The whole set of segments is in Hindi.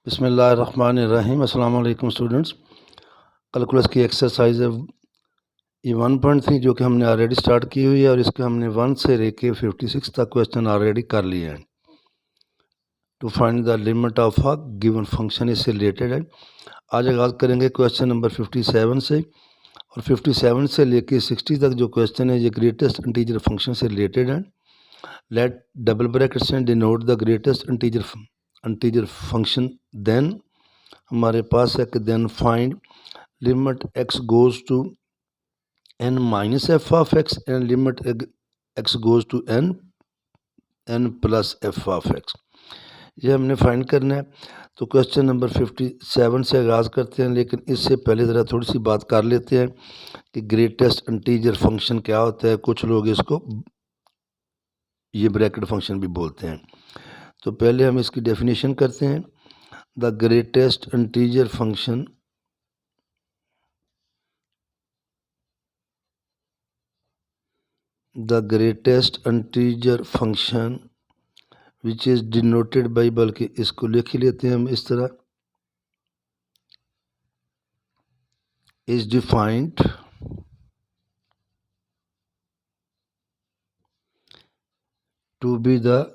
बिस्मिल्लाहिर्रहमानिर्रहीम। अस्सलाम वालेकुम स्टूडेंट्स। कैलकुलस की एक्सरसाइज है ये 1.3 जो कि हमने ऑलरेडी स्टार्ट की हुई है और इसके हमने 1 से लेके 56 तक क्वेश्चन ऑलरेडी कर लिए हैं। To find the limit of a given function इससे रिलेटेड है। आज आगाज़ करेंगे क्वेश्चन नंबर 57 से और 57 से लेके 60 तक जो क्वेश्चन है ये ग्रेटेस्ट इंटीजर फंक्शन से रिलेटेड है। लेट डबल ब्रैकेट्स में denote the greatest integer function. Then हमारे पास है कि then find limit x goes to n minus f of x and limit x goes to n plus f of x। ये हमने फाइंड करना है। तो क्वेश्चन नंबर 57 से आगाज़ करते हैं, लेकिन इससे पहले ज़रा थोड़ी सी बात कर लेते हैं कि ग्रेटेस्ट इंटीजर फंक्शन क्या होता है। कुछ लोग इसको ये ब्रैकेट फंक्शन भी बोलते हैं। तो पहले हम इसकी डेफिनेशन करते हैं। The greatest integer function which is denoted by, बल्कि इसको लिख ही लेते हैं हम इस तरह, is defined to be the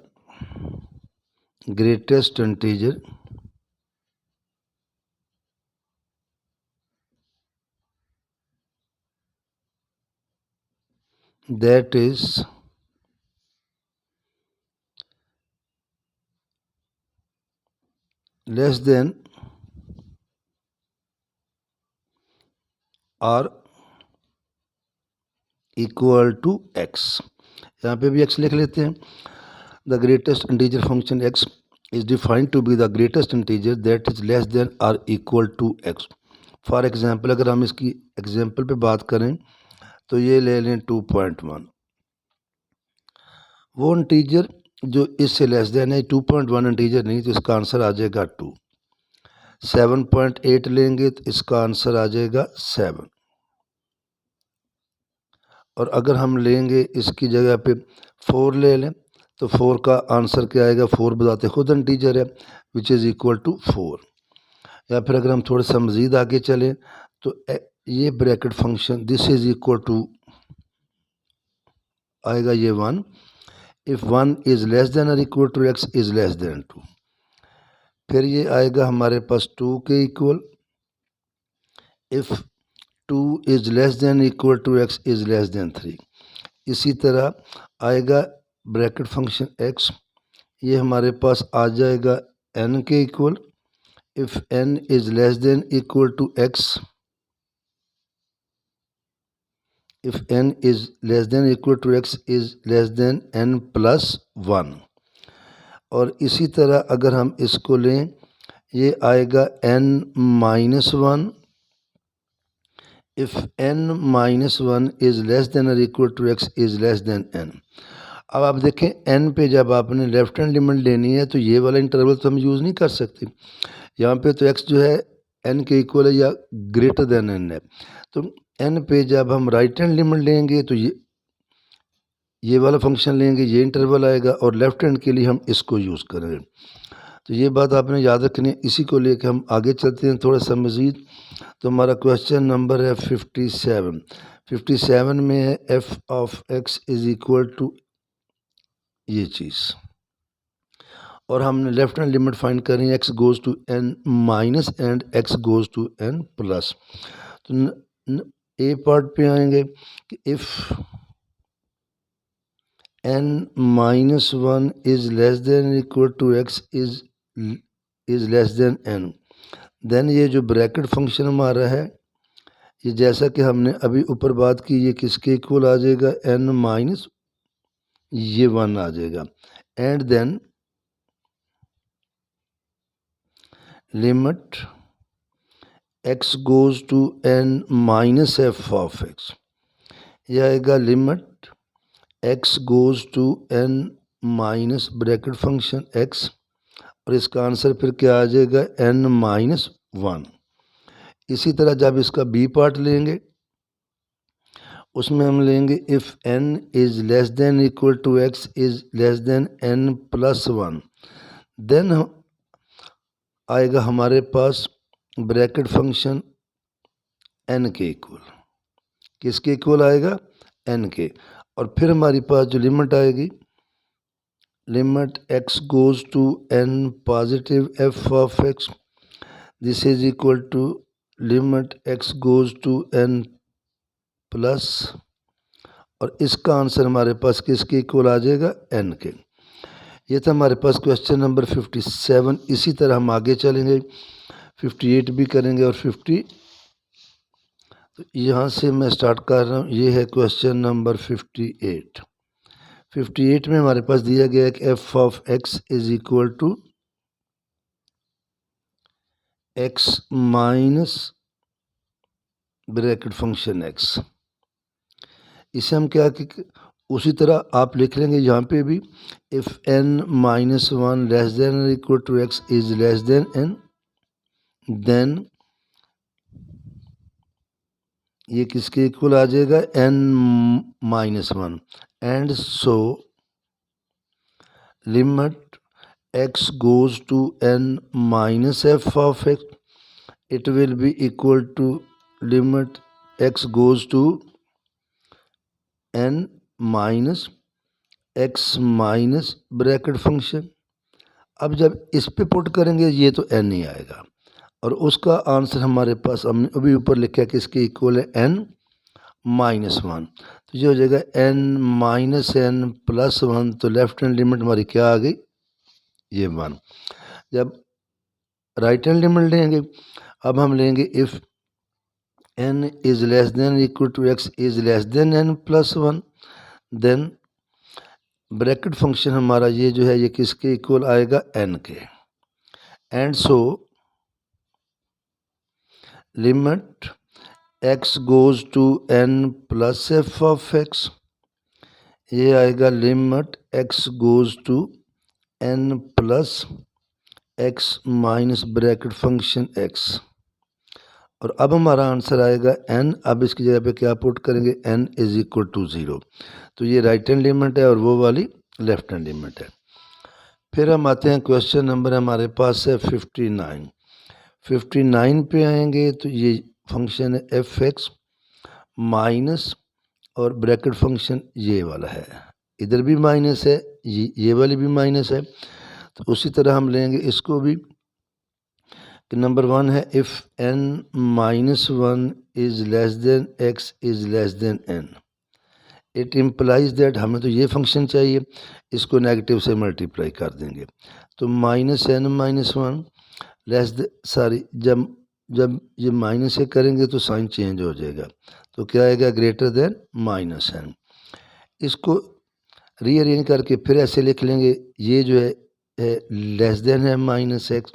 greatest integer that is less than or equal to x। यहाँ पे भी x लिख लेते हैं। The greatest integer function x is defined to be the greatest integer that is less than or equal to x। For example अगर हम इसकी एग्जाम्पल पे बात करें तो ये ले लें 2.1। वो इंटीजर जो इससे लेस देन है 2.1 इंटीजर नहीं, तो इसका आंसर आ जाएगा 2। 7.8 लेंगे तो इसका आंसर आ जाएगा 7। और अगर हम लेंगे इसकी जगह पे 4 ले लें तो 4 का आंसर क्या आएगा। 4 बताते खुद इंटीजर है, विच इज़ इक्वल टू 4। या फिर अगर हम थोड़ा सा मज़ीद आगे चलें तो ये bracket function this is equal to आएगा ये 1। इफ़ 1 इज़ लेस देन और equal to x is less than 2। फिर ये आएगा हमारे पास 2 के equal. If 2 is less than equal to x is less than 3। इसी तरह आएगा ब्रैकेट फंक्शन x, ये हमारे पास आ जाएगा n के equal. If n is less than equal to x, if n is less than equal to x is less than n plus 1। और इसी तरह अगर हम इसको लें ये आएगा n minus 1। If n minus 1 is less than और equal to x is less than n। अब आप देखें n पे जब आपने लेफ्ट हैंड लिमिट लेनी है तो ये वाला इंटरवल तो हम यूज़ नहीं कर सकते। यहाँ पे तो x जो है n के इक्वल है या ग्रेटर देन n है। तो n पे जब हम राइट हैंड लिमिट लेंगे तो ये वाला फंक्शन लेंगे, ये इंटरवल आएगा, और लेफ्ट हैंड के लिए हम इसको यूज़ करेंगे। तो ये बात आपने याद रखनी है। इसी को लेकर हम आगे चलते हैं थोड़ा सा मज़ीद। तो हमारा क्वेश्चन नंबर है 57। 57 में है f of x is equal to ये चीज़, और हमने लेफ्ट हैंड लिमिट फाइंड करनी है। X goes to n minus and x goes to n plus. तो ए पार्ट पे आएंगे कि if n minus 1 is less than equal to x is less than n। Then ये जो ब्रैकेट फंक्शन हमारा है ये जैसा कि हमने अभी ऊपर बात की, ये किसके इक्वल आ जाएगा, n माइनस ये 1 आ जाएगा। And then limit x goes to n minus f of x। यह आएगा limit x goes to n minus bracket function x, और इसका आंसर फिर क्या आ जाएगा n माइनस 1। इसी तरह जब इसका b पार्ट लेंगे उसमें हम लेंगे if n is less than equal to x is less than n plus 1। Then आएगा हमारे पास ब्रैकेट फंक्शन n के इक्वल। किसके इक्वल आएगा? n के। और फिर हमारे पास जो लिमिट आएगी, limit x goes to n positive f of x, this is equal to limit x goes to n plus, और इसका आंसर हमारे पास किसके इक्वल आ जाएगा? n के। ये था हमारे पास क्वेश्चन नंबर 57। इसी तरह हम आगे चलेंगे, 58 भी करेंगे और 50। तो यहाँ से मैं स्टार्ट कर रहा हूँ। ये है क्वेश्चन नंबर 58। 58 में हमारे पास दिया गया है कि f of x is equal to x minus bracket function x। इसे हम क्या कि उसी तरह आप लिख लेंगे यहाँ पे भी, if n minus 1 less than equal to x is less than n, then ये किसके इक्वल आ जाएगा? n minus 1। And so limit x goes to n minus f of x, it will be equal to limit x goes to n minus x minus bracket function. अब जब इस पे पुट करेंगे ये तो n ही आएगा, और उसका आंसर हमारे पास हमने अभी ऊपर लिखा है कि इसके इक्वल है n माइनस 1। तो ये हो जाएगा n माइनस n प्लस 1। तो लेफ्ट हैंड लिमिट हमारी क्या आ गई? ये 1। जब राइट हैंड लिमिट लेंगे, अब हम लेंगे if n is less than equal to x is less than n plus 1, then bracket function हमारा ये जो है ये किसके इक्वल आएगा? n के। And so limit x goes to n plus f of x, ये आएगा limit x goes to n plus x minus bracket function x। और अब हमारा आंसर आएगा n। अब इसकी जगह पे क्या पुट करेंगे? n is equal to 0। तो ये राइट हैंड लिमिट है और वो वाली लेफ्ट हैंड लिमिट है। फिर हम आते हैं क्वेश्चन नंबर हमारे पास है 59। 59 पे आएंगे तो ये फंक्शन है एफ एक्स माइनस, और ब्रैकेट फंक्शन ये वाला है, इधर भी माइनस है, ये वाली भी माइनस है। तो उसी तरह हम लेंगे इसको भी कि नंबर 1 है if n minus 1 is less than x is less than n, it implies that, हमें तो ये फंक्शन चाहिए, इसको नेगेटिव से मल्टीप्लाई कर देंगे। तो minus n minus 1 less sorry जब ये माइनस से करेंगे तो साइन चेंज हो जाएगा, तो क्या आएगा? Greater than minus n। इसको रीअरेंज करके फिर ऐसे लिख लेंगे, ये जो है लेस देन है माइनस x,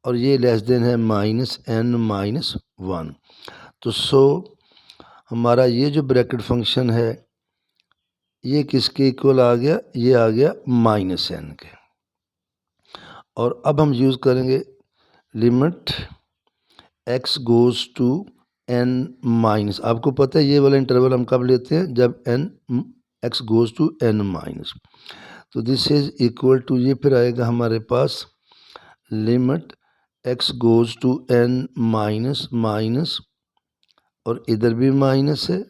और ये लेस देन है माइनस n माइनस 1। तो सो हमारा ये जो ब्रैकेट फंक्शन है ये किसके इक्वल आ गया? ये आ गया माइनस n के। और अब हम यूज़ करेंगे limit x goes to n minus. आपको पता है ये वाला इंटरवल हम कब लेते हैं? जब x goes to n minus. तो दिस इज इक्वल टू, ये फिर आएगा हमारे पास limit x goes to n minus minus, और इधर भी माइनस है।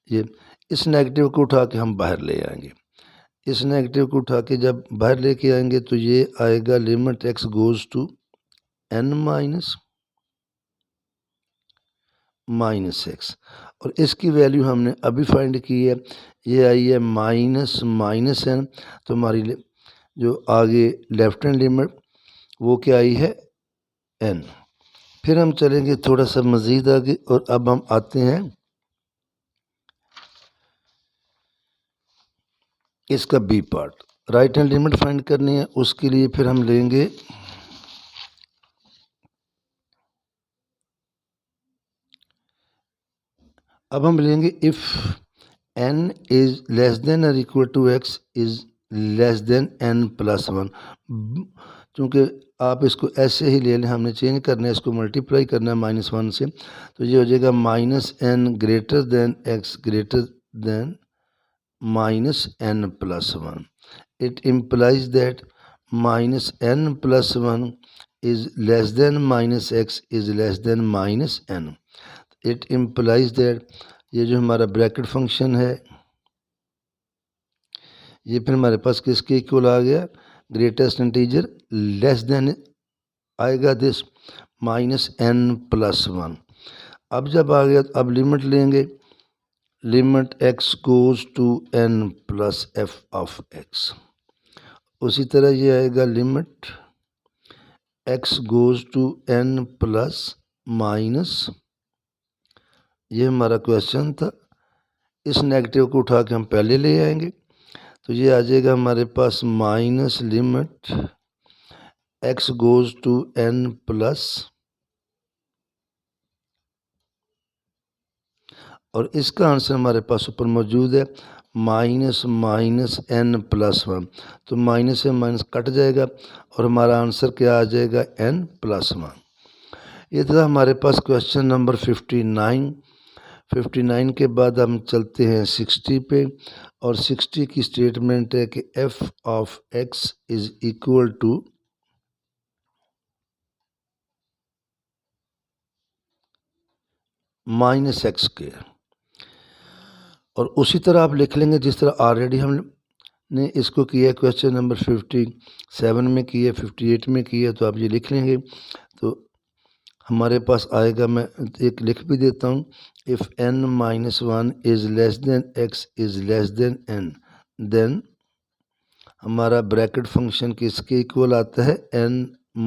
ये इस नेगेटिव को उठा के हम बाहर ले आएंगे। इस नेगेटिव को उठा के जब बाहर लेके आएंगे तो ये आएगा limit x goes to n minus minus x, और इसकी वैल्यू हमने अभी फाइंड की है, ये आई है माइनस माइनस n। तो हमारी जो आगे लेफ्ट हैंड लिमिट वो क्या आई है? n। फिर हम चलेंगे थोड़ा सा मज़ीद आगे, और अब हम आते हैं इसका b part. Right hand limit find करनी है, उसके लिए फिर हम लेंगे अब हम लेंगे if n is less than और equal to x is less than n plus 1। चूँकि आप इसको ऐसे ही ले लें, हमने चेंज करना है, इसको मल्टीप्लाई करना है माइनस 1 से, तो ये हो जाएगा minus n greater than x greater than minus n plus 1। It implies that minus n plus 1 is less than minus x is less than minus n. It implies that ये जो हमारा ब्रैकेट फंक्शन है ये फिर हमारे पास किसके इक्वल आ गया, ग्रेटेस्ट इंटीजर लेस देन आएगा this minus n plus one. अब जब आ गया अब लिमिट लेंगे, limit x goes to n plus f of x। उसी तरह ये आएगा limit x goes to n plus minus, ये हमारा क्वेश्चन था, इस नेगेटिव को उठा के हम पहले ले आएंगे तो ये आ जाएगा हमारे पास minus limit x goes to n plus, और इसका आंसर हमारे पास ऊपर मौजूद है minus minus n plus one. तो माइनस से माइनस कट जाएगा और हमारा आंसर क्या आ जाएगा n प्लस वन। ये था हमारे पास क्वेश्चन नंबर 59। 59 के बाद हम चलते हैं 60 पे, और 60 की स्टेटमेंट है कि f of x is equal to minus x के। और उसी तरह आप लिख लेंगे जिस तरह ऑलरेडी हमने इसको किया क्वेश्चन नंबर 57 में किया, 58 में किया, तो आप ये लिख लेंगे तो हमारे पास आएगा। मैं एक लिख भी देता हूँ, if n minus one is less than x is less than n, then हमारा ब्रैकेट फंक्शन किसके इक्वल आता है n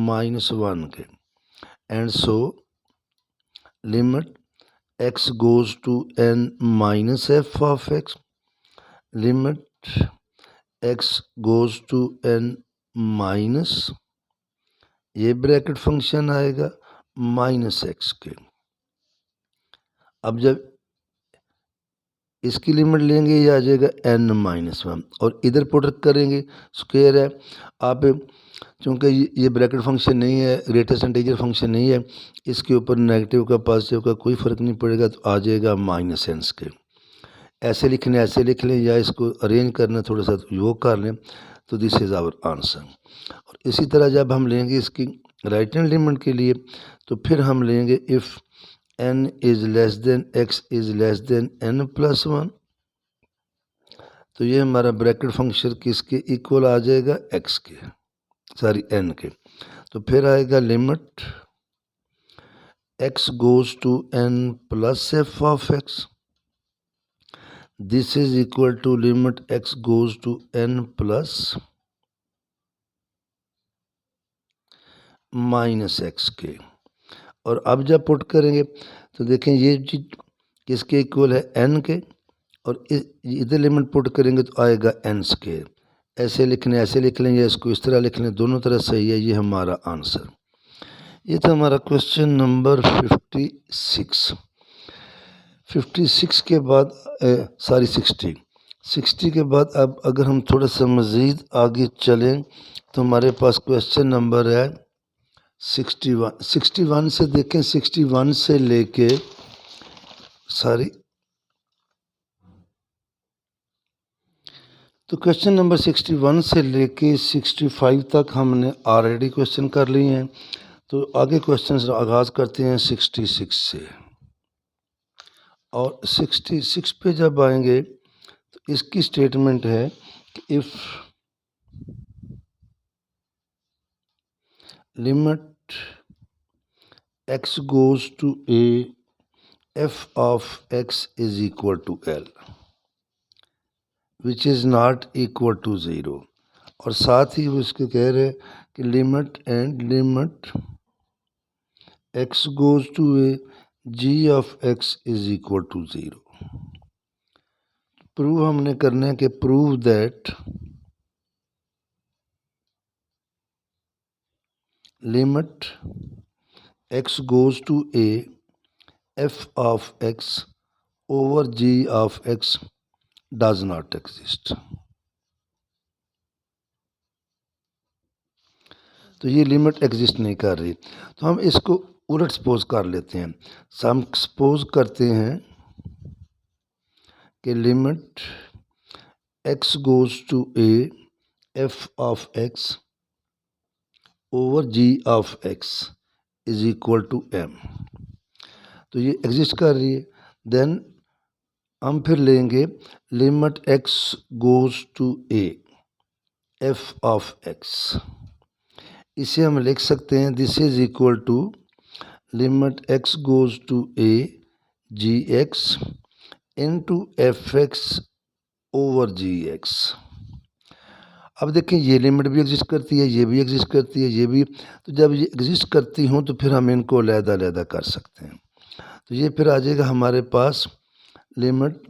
माइनस वन के, and so limit x goes to n minus f of x, limit x goes to n minus, ये ब्रैकेट फंक्शन आएगा माइनस एक्स के। अब जब इसकी लिमिट लेंगे ये आ जाएगा n माइनस वन, और इधर प्रोडक्ट करेंगे स्क्वायर है। आप चूँकि ये ब्रैकेट फंक्शन नहीं है, ग्रेटेस्ट इंटीजर फंक्शन नहीं है, इसके ऊपर नेगेटिव का पॉजिटिव का कोई फ़र्क नहीं पड़ेगा, तो आ जाएगा माइनस एन के। ऐसे लिखने ऐसे लिख लें या इसको अरेंज करना थोड़ा सा योग कर लें, तो दिस इज़ आवर आंसर। और इसी तरह जब हम लेंगे इसकी राइट हैंड लिमिट के लिए, तो फिर हम लेंगे if n is less than x is less than n plus one, तो ये हमारा ब्रैकेट फंक्शन किसके इक्वल आ जाएगा x के, सॉरी n के। तो फिर आएगा limit x goes to n plus f of x, this is equal to limit x goes to n plus minus x के। और अब जब पुट करेंगे तो देखें ये चीज किसके इक्वल है n के, और इधर लिमिट पुट करेंगे तो आएगा n स्क्वायर। ऐसे लिखने ऐसे लिख लें या इसको इस तरह लिख लें, दोनों तरह सही है, ये हमारा आंसर। ये था हमारा क्वेश्चन नंबर 56। 56 के बाद सॉरी 60 के बाद अब अगर हम थोड़ा सा मज़ीद आगे चलें तो हमारे पास क्वेश्चन नंबर है 61। 61 से देखें, 61 से लेके तो क्वेश्चन नंबर 61 से लेके 65 तक हमने ऑलरेडी क्वेश्चन कर लिए हैं। तो आगे क्वेश्चन आगाज़ करते हैं 66 से, और 66 पे जब आएंगे तो इसकी स्टेटमेंट है कि if limit x goes to a f of x is equal to l which is not equal to zero, और साथ ही वो इसके कह रहे हैं कि limit and limit x goes to a g of x is equal to zero. Prove हमने करना है कि prove that limit x goes to a f of x over g of x does not exist. तो ये लिमिट एग्जिस्ट नहीं कर रही, तो हम इसको उलट सपोज कर लेते हैं। हम सपोज करते हैं कि limit x goes to a f of x over g of x is equal to m, तो ये एग्जिस्ट कर रही है। देन हम फिर लेंगे limit x goes to a f of x, इसे हम लिख सकते हैं this is equal to limit x goes to a g x into f x over g x. अब देखें ये लिमिट भी एग्जिस्ट करती है, ये भी एग्जिस्ट करती है, ये भी, तो जब ये एग्जिस्ट करती हूँ तो फिर हम इनको अलग-अलग कर सकते हैं। तो ये फिर आ जाएगा हमारे पास limit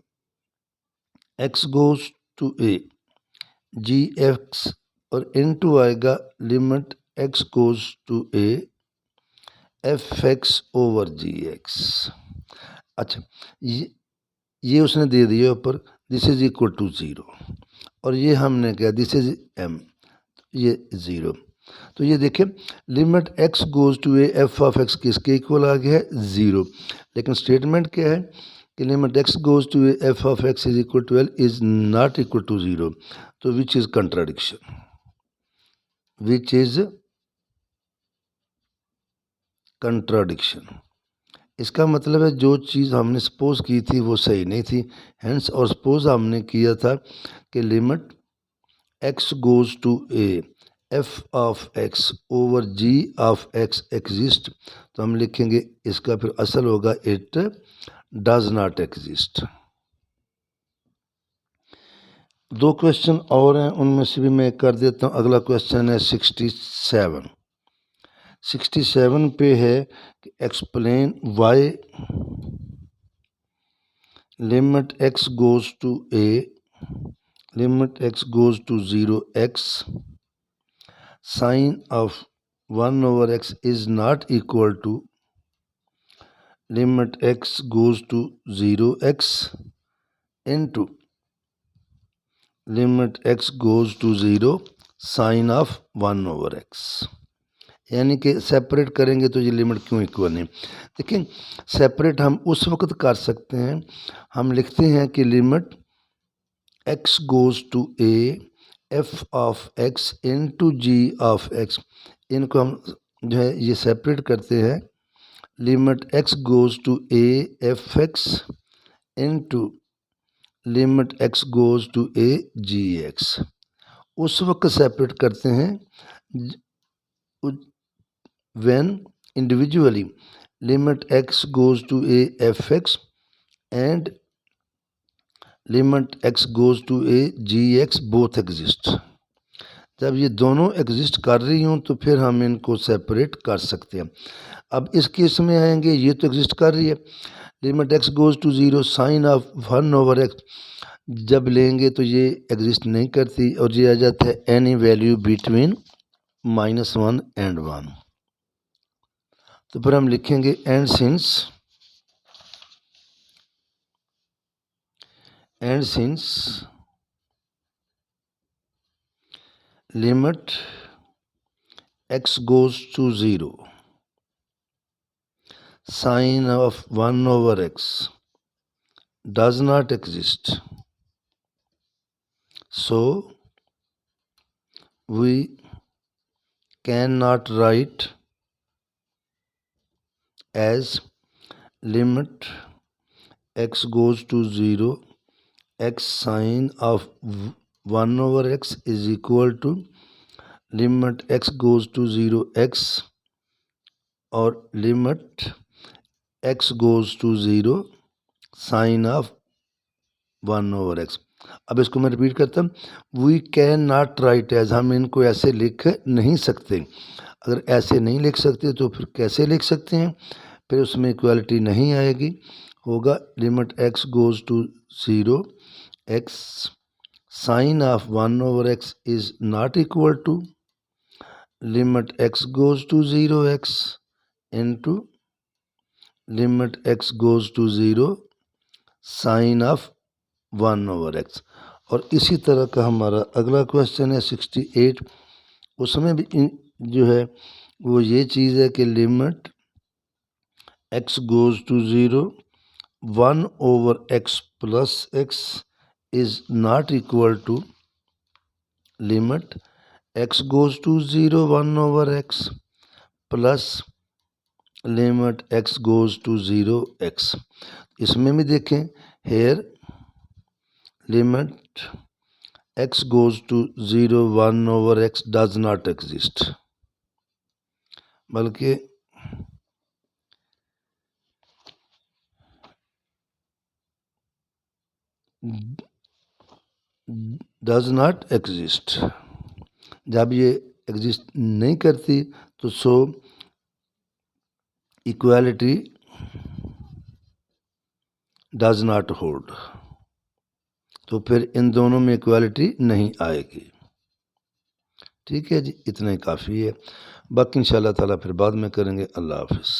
x goes to a g x और इनटू आएगा limit x goes to a f x over g x. अच्छा, ये उसने दे दिया ऊपर this is equal to zero, और ये हमने क्या दिस इज एम, ये ज़ीरो। तो ये देखिए limit x goes to a f of x किसके इक्वल आ गया है ज़ीरो, लेकिन स्टेटमेंट क्या है कि limit x goes to a f of x is equal to l is not equal to zero, तो which is contradiction, which is contradiction. इसका मतलब है जो चीज़ हमने सपोज की थी वो सही नहीं थी, हेंस, और सपोज हमने किया था कि limit x goes to a f of x over g of x exist, तो हम लिखेंगे इसका फिर असल होगा इट डज नॉट एग्जिस्ट। दो क्वेश्चन और हैं, उनमें से भी मैं कर देता हूँ। अगला क्वेश्चन है 67 पे है कि explain why limit x goes to a limit x goes to 0x sine of 1 over x is not equal to limit x goes to 0x into limit x goes to 0 sine of 1 over x, यानी कि सेपरेट करेंगे तो ये लिमिट क्यों इक्वल नहीं। देखिए सेपरेट हम उस वक्त कर सकते हैं, हम लिखते हैं कि limit x goes to a f of x into g of x, इनको हम जो है ये सेपरेट करते हैं limit x goes to a f x into limit x goes to a g x, उस वक्त सेपरेट करते हैं when individually limit x goes to a f x and limit x goes to a g x both exist। जब ये दोनों एग्जिस्ट कर रही हूँ तो फिर हम इनको सेपरेट कर सकते हैं। अब इस केस में आएंगे, ये तो एग्जिस्ट कर रही है, limit x goes to 0 sine of 1 over x, जब लेंगे तो ये एग्जिस्ट नहीं करती और ये आ जाता है एनी वैल्यू बिटवीन -1 and 1। तो फिर हम लिखेंगे and since limit x goes to 0 sine of 1 over x does not exist, so we cannot write as limit x goes to 0 x sine of 1 over x is equal to limit x goes to 0 x और limit x goes to 0 sine of 1 over x। अब इसको मैं रिपीट करता हूँ, we can not write as, हम इनको ऐसे लिख नहीं सकते। अगर ऐसे नहीं लिख सकते तो फिर कैसे लिख सकते हैं, फिर उसमें इक्वालिटी नहीं आएगी, होगा limit x goes to 0 x sine of 1 over x is not equal to limit x goes to 0 x into limit x goes to 0 sine of 1 over x। और इसी तरह का हमारा अगला क्वेश्चन है 68, उसमें भी जो है वो ये चीज़ है कि limit x goes to 0 1 over x plus x is not equal to limit x goes to 0 1 over x plus limit x goes to 0 x। इसमें भी देखें here limit x goes to 0 1 over x does not exist, बल्कि डज नॉट एग्जिस्ट। जब ये एग्जिस्ट नहीं करती तो सो इक्वालिटी डज नॉट होल्ड, तो फिर इन दोनों में इक्वालिटी नहीं आएगी। ठीक है जी, इतना ही काफ़ी है, बाकी इंशाल्लाह ताला फिर बाद में करेंगे। अल्लाह हाफिज़।